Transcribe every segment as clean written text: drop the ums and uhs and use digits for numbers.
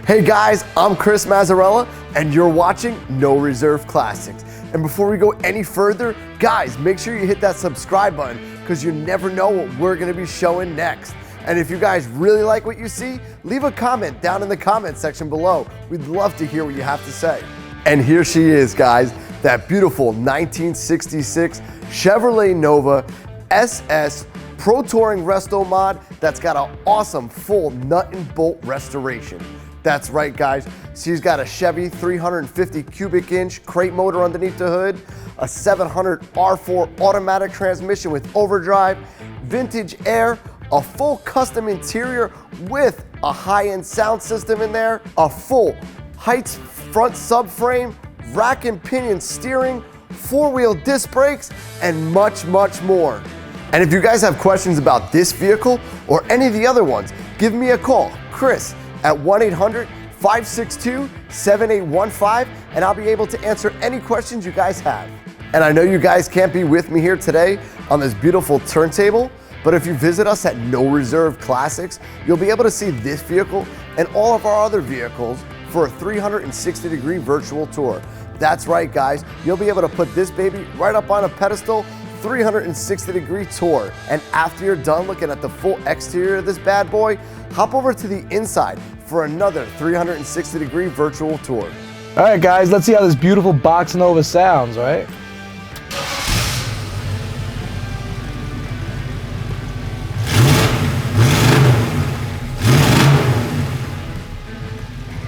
Hey guys, I'm Chris Mazzarella, and you're watching No Reserve Classics. And before we go any further, guys, make sure you hit that subscribe button because you never know what we're gonna be showing next. And if you guys really like what you see, leave a comment down in the comment section below. We'd love to hear what you have to say. And here she is, guys, that beautiful 1966 Chevrolet Nova SS Pro Touring Resto Mod that's got an awesome full nut and bolt restoration. That's right, guys. She's got a Chevy 350 cubic inch crate motor underneath the hood, a 700 R4 automatic transmission with overdrive, vintage air, a full custom interior with a high-end sound system in there, a full Heights front subframe, rack and pinion steering, four-wheel disc brakes, and much, much more. And if you guys have questions about this vehicle or any of the other ones, give me a call, Chris, at 1-800-562-7815, and I'll be able to answer any questions you guys have. And I know you guys can't be with me here today on this beautiful turntable, but if you visit us at No Reserve Classics, you'll be able to see this vehicle and all of our other vehicles for a 360-degree virtual tour. That's right, guys. You'll be able to put this baby right up on a pedestal, 360-degree tour. And after you're done looking at the full exterior of this bad boy, hop over to the inside for another 360-degree virtual tour. All right, guys, let's see how this beautiful box Nova sounds, right?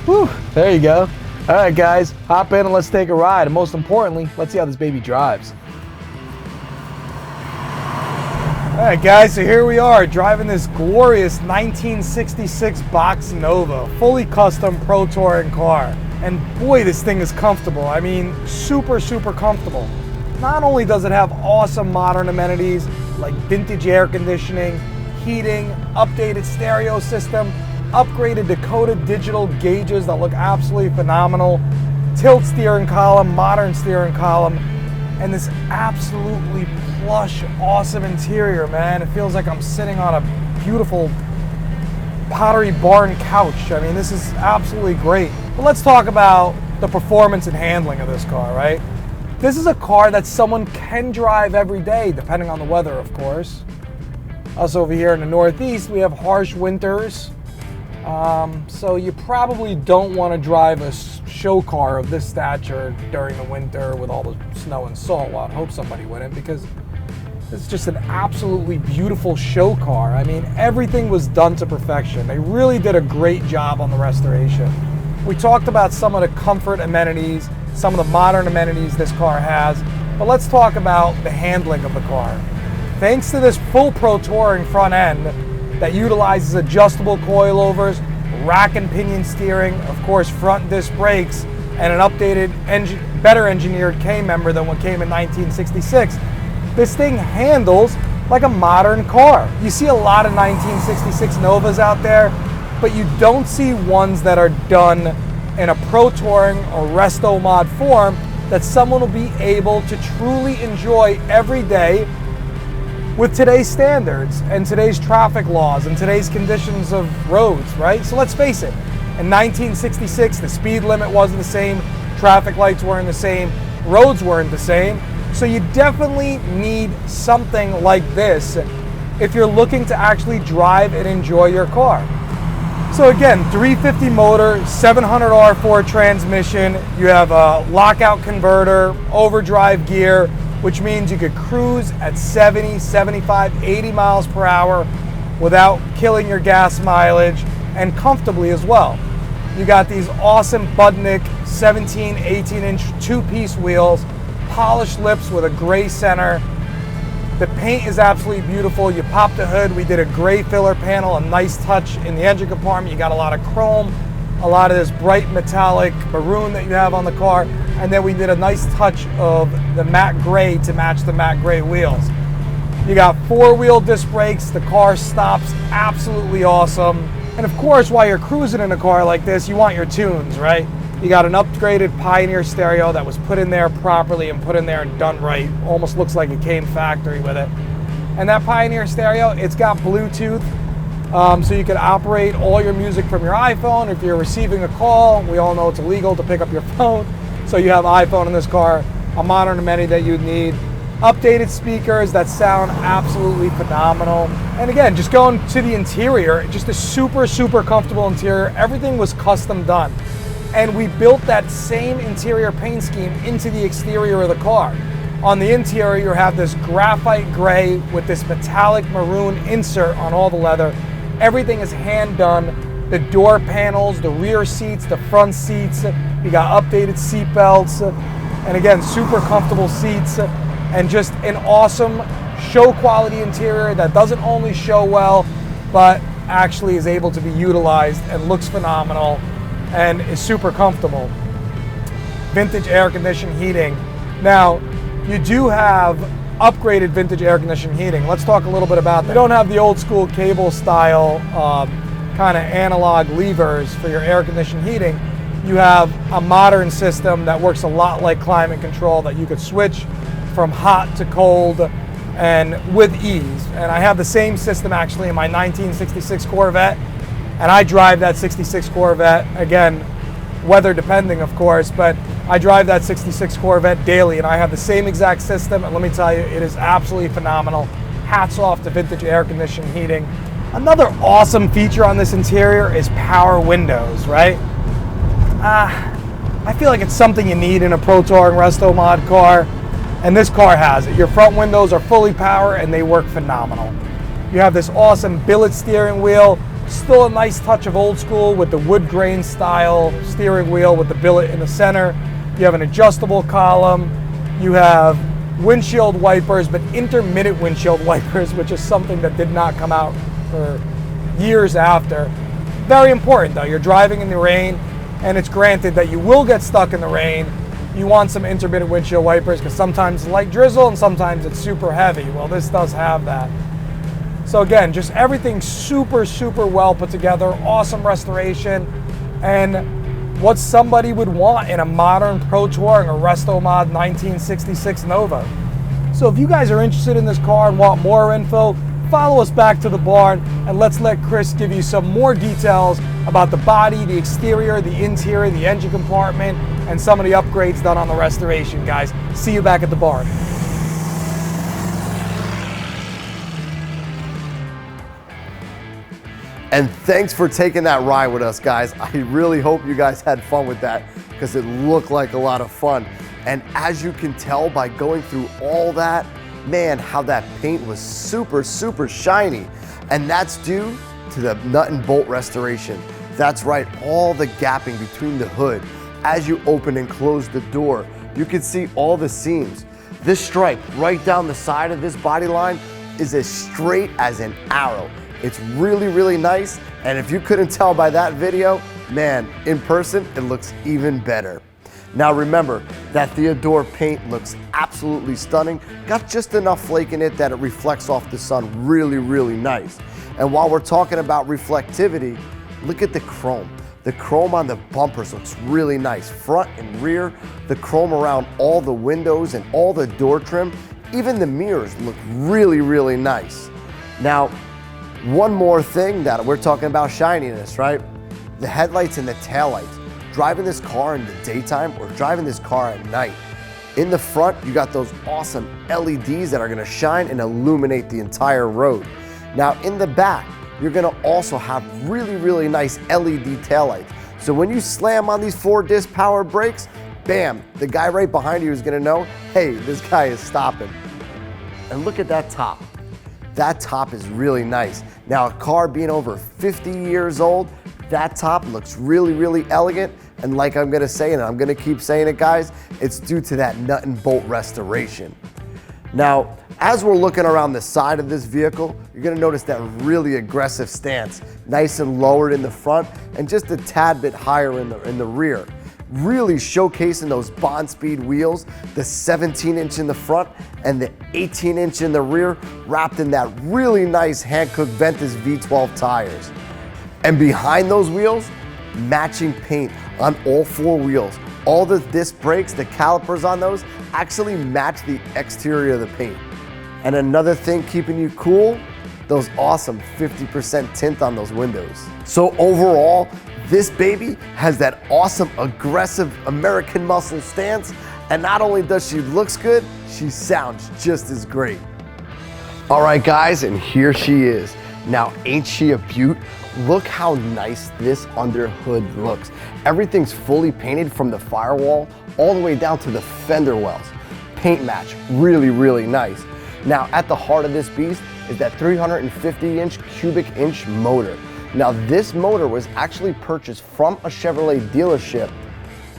Whew, there you go. All right, guys, hop in and let's take a ride. And most importantly, let's see how this baby drives. All right, guys, so here we are driving this glorious 1966 box Nova, fully custom Pro Touring car. And boy, this thing is comfortable. I mean, super, super comfortable. Not only does it have awesome modern amenities like vintage air conditioning, heating, updated stereo system, upgraded Dakota digital gauges that look absolutely phenomenal, tilt steering column, modern steering column, and this absolutely plush, awesome interior, man. It feels like I'm sitting on a beautiful Pottery Barn couch. I mean, this is absolutely great. But let's talk about the performance and handling of this car, right? This is a car that someone can drive every day, depending on the weather, of course. Us over here in the Northeast, we have harsh winters. So you probably don't want to drive a show car of this stature during the winter with all the snow and salt. Well, I hope somebody wouldn't, because it's just an absolutely beautiful show car. I mean, everything was done to perfection. They really did a great job on the restoration. We talked about some of the comfort amenities, some of the modern amenities this car has, but let's talk about the handling of the car. Thanks to this full Pro Touring front end that utilizes adjustable coilovers, rack and pinion steering, of course front disc brakes, and an updated, better engineered K-member than what came in 1966. This thing handles like a modern car. You see a lot of 1966 Novas out there, but you don't see ones that are done in a Pro Touring or Resto Mod form that someone will be able to truly enjoy every day with today's standards and today's traffic laws and today's conditions of roads, right? So let's face it, in 1966, the speed limit wasn't the same, traffic lights weren't the same, roads weren't the same. So you definitely need something like this if you're looking to actually drive and enjoy your car. So again, 350 motor, 700 R4 transmission, you have a lockout converter, overdrive gear, which means you could cruise at 70, 75, 80 miles per hour without killing your gas mileage, and comfortably as well. You got these awesome Budnik 17, 18-inch two-piece wheels, polished lips with a gray center. The paint is absolutely beautiful. You pop the hood, we did a gray filler panel, a nice touch in the engine compartment. You got a lot of chrome, a lot of this bright metallic maroon that you have on the car, and then we did a nice touch of the matte gray to match the matte gray wheels. You got four-wheel disc brakes. The car stops absolutely awesome. And of course, while you're cruising in a car like this, you want your tunes, right? You got an upgraded Pioneer stereo that was put in there properly and put in there and done right. Almost looks like it came factory with it. And that Pioneer stereo, it's got Bluetooth, So you can operate all your music from your iPhone. If you're receiving a call, we all know it's illegal to pick up your phone. So you have iPhone in this car, a modern amenity that you'd need. Updated speakers that sound absolutely phenomenal. And again, just going to the interior, just a super, super comfortable interior. Everything was custom done. And we built that same interior paint scheme into the exterior of the car. On the interior, you have this graphite gray with this metallic maroon insert on all the leather. Everything is hand done. The door panels, the rear seats, the front seats, you got updated seat belts, and again, super comfortable seats. And just an awesome show quality interior that doesn't only show well, but actually is able to be utilized and looks phenomenal and is super comfortable. Vintage air conditioning heating. Now, you do have upgraded vintage air conditioning heating. Let's talk a little bit about that. You don't have the old school cable style kind of analog levers for your air conditioning heating. You have a modern system that works a lot like climate control that you could switch from hot to cold and with ease. And I have the same system actually in my 1966 Corvette, and I drive that 66 Corvette, again, weather depending of course, but I drive that 66 Corvette daily and I have the same exact system, and let me tell you, it is absolutely phenomenal. Hats off to vintage air conditioning heating. Another awesome feature on this interior is power windows, right? I feel like it's something you need in a Pro Touring Resto Mod car. And this car has it. Your front windows are fully power and they work phenomenal. You have this awesome billet steering wheel, still a nice touch of old school with the wood grain style steering wheel with the billet in the center. You have an adjustable column. You have windshield wipers, but intermittent windshield wipers, which is something that did not come out for years after. Very important though, you're driving in the rain, and it's granted that you will get stuck in the rain. You want some intermittent windshield wipers because sometimes it's light drizzle and sometimes it's super heavy. Well, this does have that. So again, just everything super, super well put together, awesome restoration, and what somebody would want in a modern Pro Touring or Resto Mod 1966 Nova. So if you guys are interested in this car and want more info, follow us back to the barn and let's let Chris give you some more details about the body, the exterior, the interior, the engine compartment, and some of the upgrades done on the restoration, guys. See you back at the barn. And thanks for taking that ride with us, guys. I really hope you guys had fun with that because it looked like a lot of fun. And as you can tell by going through all that, man, how that paint was super, super shiny. And that's due to the nut and bolt restoration. That's right, all the gapping between the hood. As you open and close the door, you can see all the seams. This stripe right down the side of this body line is as straight as an arrow. It's really, really nice. And if you couldn't tell by that video, man, in person, it looks even better. Now remember, that Theodore paint looks absolutely stunning. Got just enough flake in it that it reflects off the sun really, really nice. And while we're talking about reflectivity, look at the chrome. The chrome on the bumpers looks really nice. Front and rear, the chrome around all the windows and all the door trim, even the mirrors look really, really nice. Now, one more thing that we're talking about shininess, right? The headlights and the taillights. Driving this car in the daytime or driving this car at night. In the front, you got those awesome LEDs that are gonna shine and illuminate the entire road. Now in the back, you're gonna also have really, really nice LED taillights. So when you slam on these 4-disc power brakes, bam, the guy right behind you is gonna know, hey, this guy is stopping. And look at that top. That top is really nice. Now a car being over 50 years old, that top looks really, really elegant. And like I'm gonna say, and I'm gonna keep saying it, guys, it's due to that nut and bolt restoration. Now, as we're looking around the side of this vehicle, you're gonna notice that really aggressive stance, nice and lowered in the front and just a tad bit higher in the rear. Really showcasing those Bond Speed wheels, the 17-inch in the front and the 18-inch in the rear, wrapped in that really nice hand-cooked Ventus V12 tires. And behind those wheels, matching paint on all 4 wheels. All the disc brakes, the calipers on those actually match the exterior of the paint. And another thing keeping you cool, those awesome 50% tint on those windows. So overall, this baby has that awesome, aggressive American muscle stance, and not only does she looks good, she sounds just as great. All right, guys, and here she is. Now, ain't she a beaut? Look how nice this under hood looks. Everything's fully painted from the firewall all the way down to the fender wells. Paint match, really, really nice. Now, at the heart of this beast is that 350-inch cubic inch motor. Now, this motor was actually purchased from a Chevrolet dealership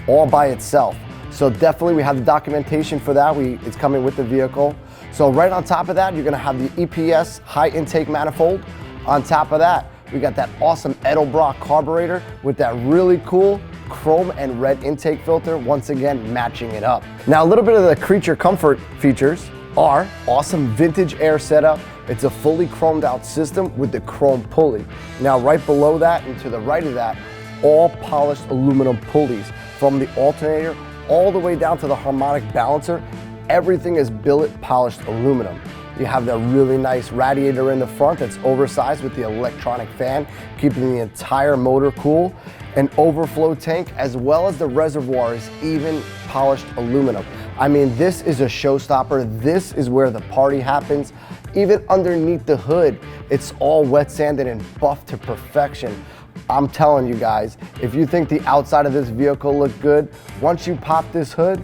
all by itself. So definitely we have the documentation for that. It's coming with the vehicle. So right on top of that, you're gonna have the EPS high intake manifold. On top of that, we got that awesome Edelbrock carburetor with that really cool chrome and red intake filter, once again matching it up. Now, a little bit of the creature comfort features are awesome vintage air setup. It's a fully chromed out system with the chrome pulley. Now, right below that and to the right of that, all polished aluminum pulleys from the alternator all the way down to the harmonic balancer. Everything is billet polished aluminum. You have the really nice radiator in the front that's oversized with the electronic fan, keeping the entire motor cool. An overflow tank, as well as the reservoir, is even polished aluminum. I mean, this is a showstopper. This is where the party happens. Even underneath the hood, it's all wet sanded and buffed to perfection. I'm telling you guys, if you think the outside of this vehicle looked good, once you pop this hood,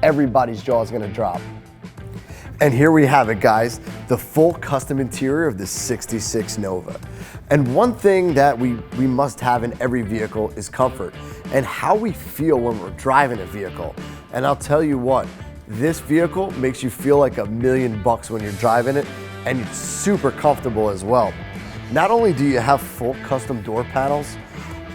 everybody's jaw is gonna drop. And here we have it, guys, the full custom interior of the 66 Nova. And one thing that we must have in every vehicle is comfort and how we feel when we're driving a vehicle. And I'll tell you what, this vehicle makes you feel like $1 million when you're driving it, and it's super comfortable as well. Not only do you have full custom door panels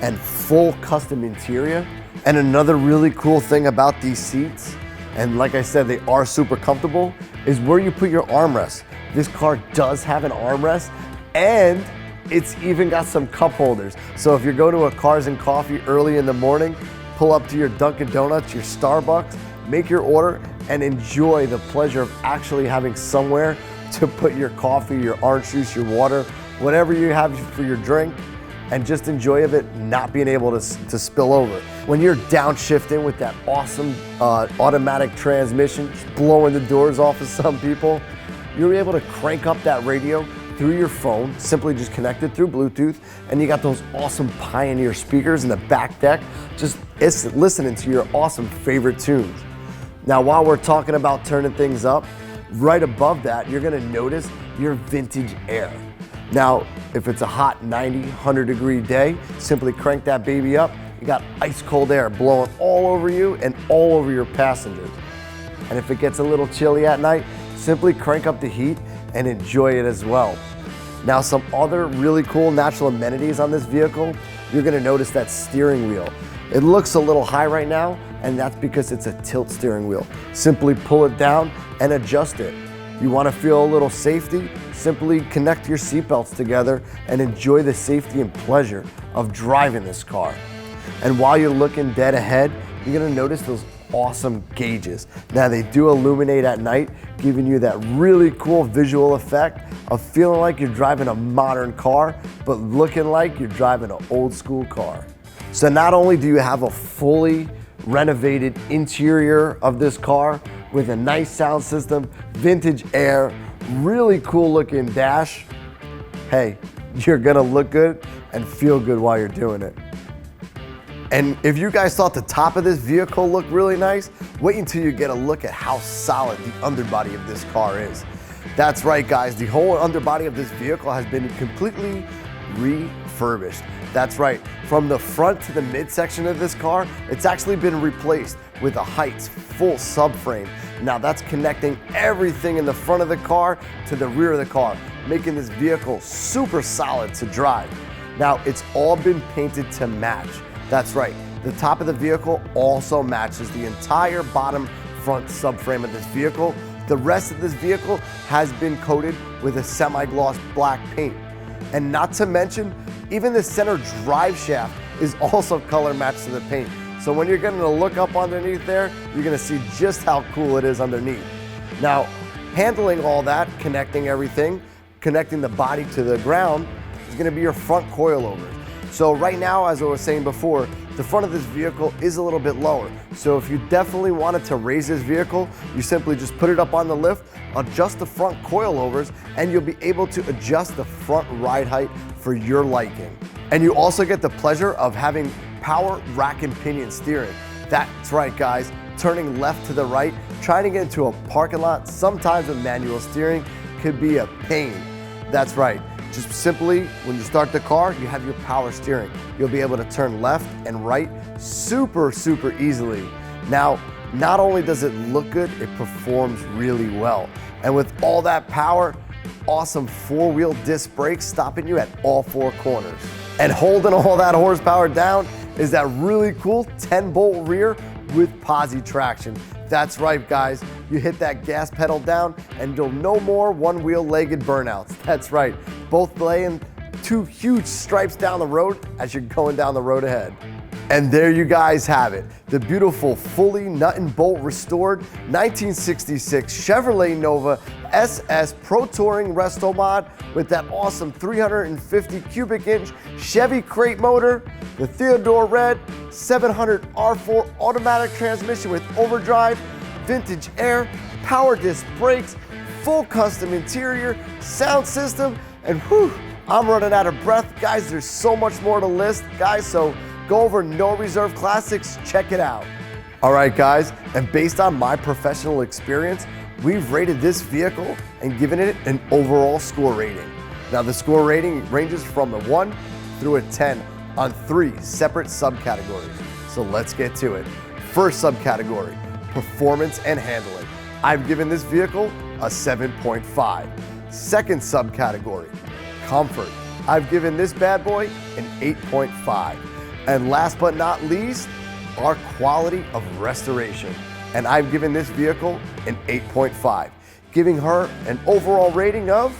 and full custom interior, and another really cool thing about these seats, and like I said, they are super comfortable, is where you put your armrest. This car does have an armrest, and it's even got some cup holders. So if you go to a Cars and Coffee early in the morning, pull up to your Dunkin' Donuts, your Starbucks, make your order, and enjoy the pleasure of actually having somewhere to put your coffee, your orange juice, your water, whatever you have for your drink, and just enjoy of it not being able to spill over. When you're downshifting with that awesome automatic transmission, just blowing the doors off of some people, you're able to crank up that radio through your phone, simply just connect it through Bluetooth, and you got those awesome Pioneer speakers in the back deck, just listening to your awesome favorite tunes. Now, while we're talking about turning things up, right above that, you're gonna notice your vintage air. Now, if it's a hot 90, 100-degree day, simply crank that baby up. You got ice cold air blowing all over you and all over your passengers. And if it gets a little chilly at night, simply crank up the heat and enjoy it as well. Now, some other really cool natural amenities on this vehicle, you're gonna notice that steering wheel. It looks a little high right now, and that's because it's a tilt steering wheel. Simply pull it down and adjust it. You want to feel a little safety? Simply connect your seatbelts together and enjoy the safety and pleasure of driving this car. And while you're looking dead ahead, you're gonna notice those awesome gauges. Now, they do illuminate at night, giving you that really cool visual effect of feeling like you're driving a modern car, but looking like you're driving an old school car. So not only do you have a fully renovated interior of this car with a nice sound system, vintage air, really cool looking dash, hey, you're gonna look good and feel good while you're doing it. And if you guys thought the top of this vehicle looked really nice, wait until you get a look at how solid the underbody of this car is. That's right, guys, the whole underbody of this vehicle has been completely refurbished. That's right, from the front to the midsection of this car, it's actually been replaced with a Heights full subframe. Now that's connecting everything in the front of the car to the rear of the car, making this vehicle super solid to drive. Now it's all been painted to match. That's right, the top of the vehicle also matches the entire bottom front subframe of this vehicle. The rest of this vehicle has been coated with a semi-gloss black paint. And not to mention, even the center drive shaft is also color matched to the paint. So when you're gonna look up underneath there, you're gonna see just how cool it is underneath. Now, handling all that, connecting everything, connecting the body to the ground is going to be your front coilovers. So right now, as I was saying before, the front of this vehicle is a little bit lower. So if you definitely wanted to raise this vehicle, you simply just put it up on the lift, adjust the front coilovers, and you'll be able to adjust the front ride height for your liking. And you also get the pleasure of having power rack and pinion steering. That's right, guys, turning left to the right, trying to get into a parking lot, sometimes with manual steering, could be a pain. That's right. Just simply, when you start the car, you have your power steering. You'll be able to turn left and right super easily. Now, not only does it look good, it performs really well. And with all that power, awesome four-wheel disc brakes stopping you at all four corners. And holding all that horsepower down is that really cool 10-bolt rear with posi traction. That's right, guys. You hit that gas pedal down and you'll no more one-wheel legged burnouts. That's right. Both laying two huge stripes down the road as you're going down the road ahead. And there you guys have it. The beautiful, fully nut and bolt restored 1966 Chevrolet Nova SS Pro Touring Resto Mod with that awesome 350 cubic inch Chevy crate motor, the Theodore Red 700 R4 automatic transmission with overdrive, vintage air, power disc brakes, full custom interior, sound system, and whew, I'm running out of breath. Guys, there's so much more to list, guys, so go over No Reserve Classics, check it out. All right, guys, and based on my professional experience, we've rated this vehicle and given it an overall score rating. Now, the score rating ranges from a 1 through a 10 on 3 separate subcategories. So let's get to it. First subcategory, performance and handling. I've given this vehicle a 7.5. Second subcategory, comfort. I've given this bad boy an 8.5. And last but not least, our quality of restoration. And I've given this vehicle an 8.5, giving her an overall rating of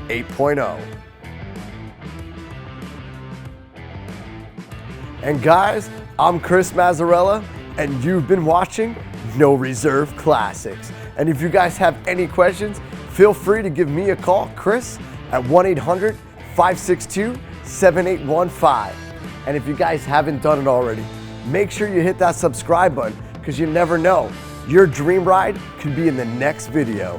8.0. And guys, I'm Chris Mazzarella, and you've been watching No Reserve Classics. And if you guys have any questions, feel free to give me a call, Chris, at 1-800-562-7815. And if you guys haven't done it already, make sure you hit that subscribe button, because you never know, your dream ride could be in the next video.